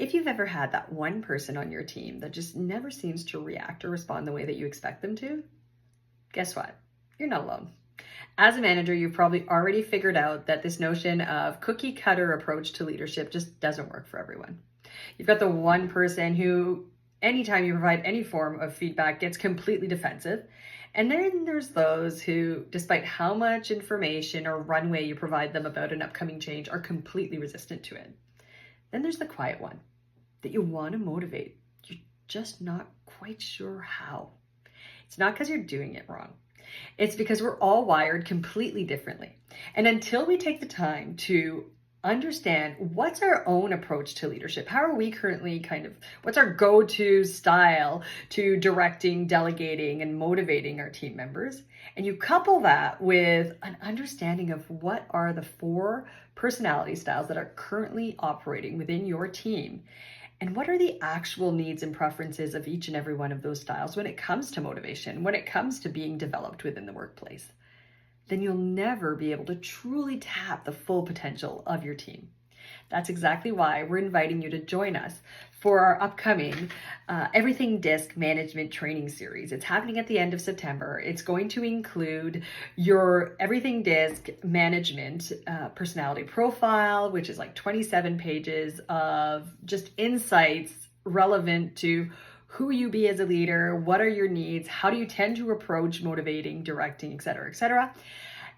If you've ever had that one person on your team that just never seems to react or respond the way that you expect them to, guess what? You're not alone. As a manager, you've probably already figured out that this notion of cookie cutter approach to leadership just doesn't work for everyone. You've got the one person who, anytime you provide any form of feedback, gets completely defensive. And then there's those who, despite how much information or runway you provide them about an upcoming change, are completely resistant to it. Then there's the quiet one that you want to motivate. You're just not quite sure how. It's not because you're doing it wrong. It's because we're all wired completely differently. And until we take the time to understand what's our own approach to leadership, how are we currently what's our go-to style to directing, delegating, and motivating our team members, and you couple that with an understanding of what are the 4 personality styles that are currently operating within your team, and what are the actual needs and preferences of each and every one of those styles when it comes to motivation, when it comes to being developed within the workplace, then you'll never be able to truly tap the full potential of your team. That's exactly why we're inviting you to join us for our upcoming Everything DiSC Management Training Series. It's happening at the end of September. It's going to include your Everything DiSC Management personality profile, which is like 27 pages of just insights relevant to who you be as a leader, what are your needs, how do you tend to approach motivating, directing, et cetera, et cetera.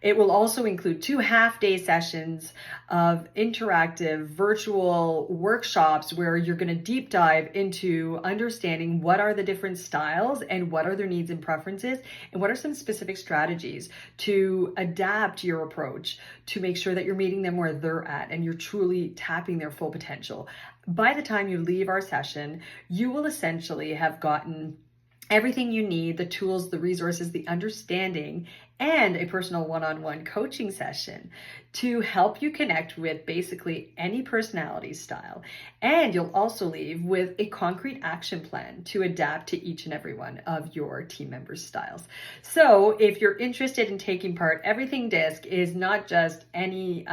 It will also include 2 half-day sessions of interactive virtual workshops where you're going to deep dive into understanding what are the different styles and what are their needs and preferences, and what are some specific strategies to adapt your approach to make sure that you're meeting them where they're at and you're truly tapping their full potential. By the time you leave our session, you will essentially have gotten everything you need, the tools, the resources, the understanding, and a personal one-on-one coaching session to help you connect with basically any personality style. And you'll also leave with a concrete action plan to adapt to each and every one of your team members' styles. So if you're interested in taking part, Everything DiSC is not just any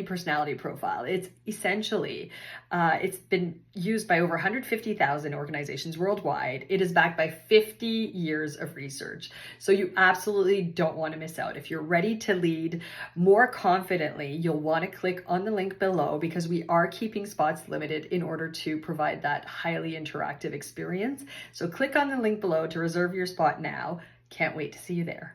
personality profile. It's essentially, it's been used by over 150,000 organizations worldwide. It is backed by 50 years of research. So you absolutely don't want to miss out. If you're ready to lead more confidently, you'll want to click on the link below because we are keeping spots limited in order to provide that highly interactive experience. So click on the link below to reserve your spot now. Can't wait to see you there.